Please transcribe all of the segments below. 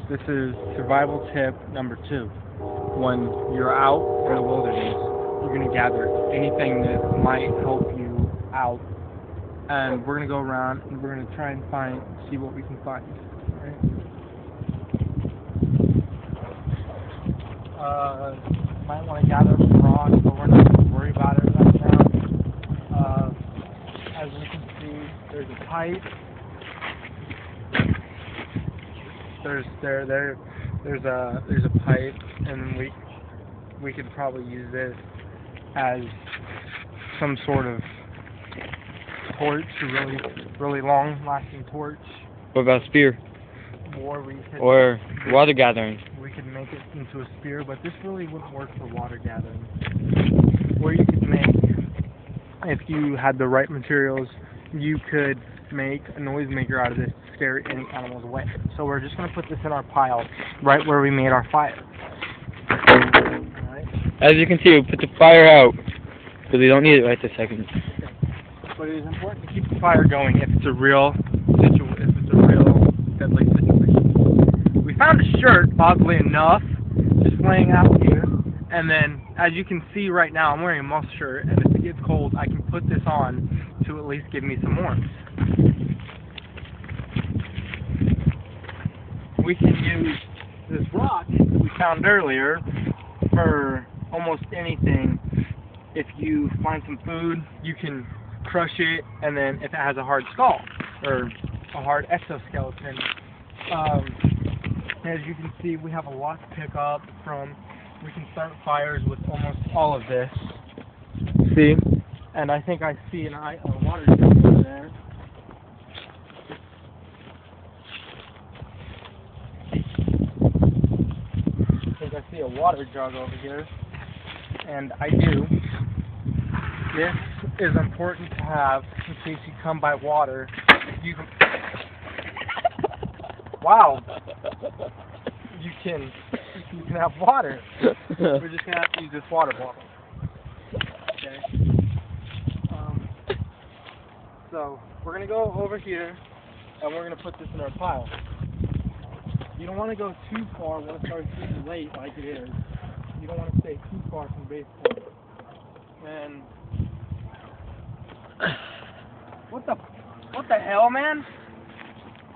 This is survival tip number 2. When you're out in the wilderness, you're going to gather anything that might help you out. And we're going to go around and we're going to try and see what we can find. Right? Might want to gather some rocks, but we're not going to worry about it right now. As we can see, there's a pipe. There's a pipe, and we could probably use this as some sort of torch, really long-lasting torch. What about a spear? Or water gathering. We could make it into a spear, but this really wouldn't work for water gathering. Or you could make, if you had the right materials, you could make a noisemaker out of this to scare any animals away. So we're just going to put this in our pile, right where we made our fire. Alright? As you can see, we put the fire out, because we don't need it right this second. But it is important to keep the fire going if it's a real deadly situation. We found a shirt, oddly enough, just laying out here. And then, as you can see right now, I'm wearing a muscle shirt, and if it gets cold, I can put this on to at least give me some warmth. We can use this rock that we found earlier for almost anything. If you find some food, you can crush it, and then if it has a hard skull or a hard exoskeleton, as you can see, we have a lot to pick up from. We can start fires with almost all of this. See? And I think I see a water jug over there. I think I see a water jug over here. And I do. This is important to have in case you come by water. You can... Wow! You can have water. We're just going to have to use this water bottle. Okay. So we're going to go over here and we're going to put this in our pile. You don't want to go too far when it starts getting late like it is. You don't want to stay too far from base point. And what the hell, man?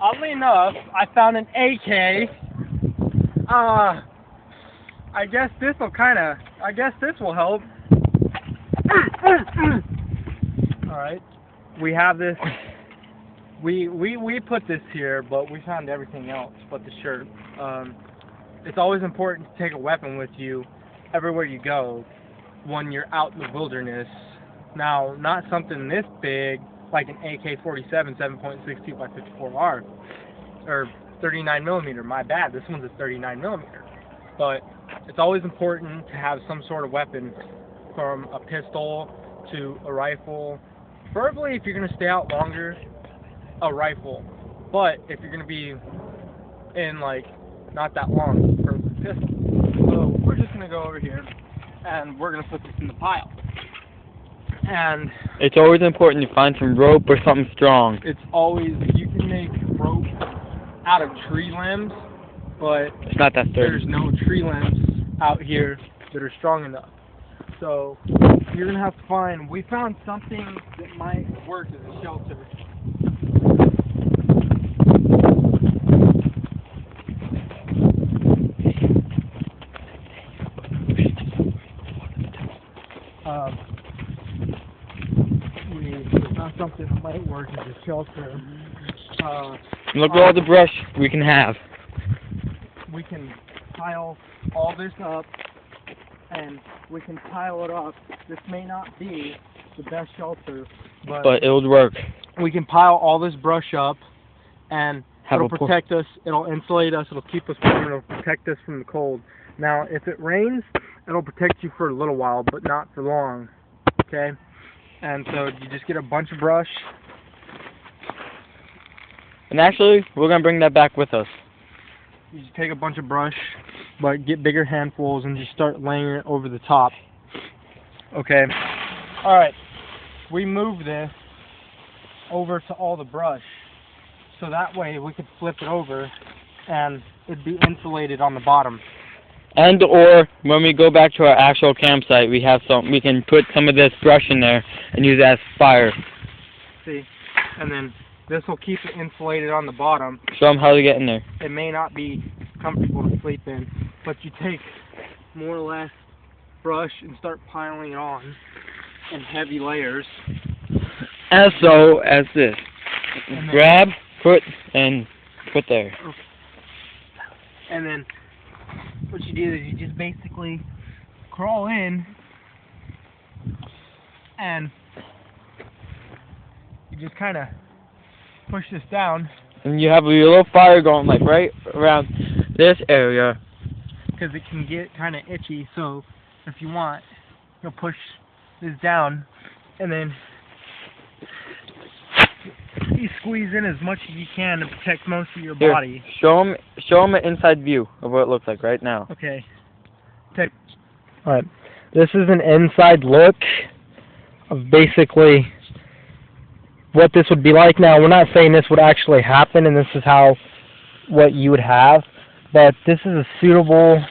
Oddly enough, I found an AK. I guess this will help. Alright. We have this. We put this here, but we found everything else but the shirt. It's always important to take a weapon with you everywhere you go when you're out in the wilderness. Now, not something this big, like an AK-47 7.62 by 54R, or 39mm. My bad, this one's a 39mm. But it's always important to have some sort of weapon, from a pistol to a rifle. Preferably, if you're going to stay out longer, a rifle. But if you're going to be in, like, not that long, for a pistol. So we're just going to go over here, and we're going to put this in the pile. And it's always important to find some rope or something strong. It's always, you can make rope out of tree limbs, but it's not that sturdy. There's no tree limbs out here that are strong enough. So you're going to have to find, we found something that might work as a shelter. We found something that might work as a shelter. Look at all the brush we can have. We can pile all this up, and we can pile it up. This may not be the best shelter, but it'll work. We can pile all this brush up, and it'll protect us, it'll insulate us, it'll keep us warm, it'll protect us from the cold. Now, if it rains, it'll protect you for a little while, but not for long, okay? And so you just get a bunch of brush. And actually, we're going to bring that back with us. You just take a bunch of brush, but get bigger handfuls and just start laying it over the top. Okay. Alright. We move this over to all the brush. so that way we could flip it over and it'd be insulated on the bottom. And or when we go back to our actual campsite, we can put some of this brush in there and use it as fire. See, and then this will keep it insulated on the bottom. Show them how to get in there. It may not be comfortable to sleep in, but you take more or less brush and start piling it on in heavy layers. As so as this. And Grab, put there. And then what you do is you just basically crawl in and you just kind of push this down. And you have a little fire going like right around this area. Because it can get kind of itchy, so if you want, you'll push this down and then you squeeze in as much as you can to protect most of your body. Show them an inside view of what it looks like right now. Okay. Alright. This is an inside look of basically what this would be like. Now, we're not saying this would actually happen and this is what you would have, but this is a suitable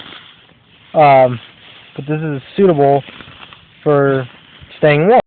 for staying warm.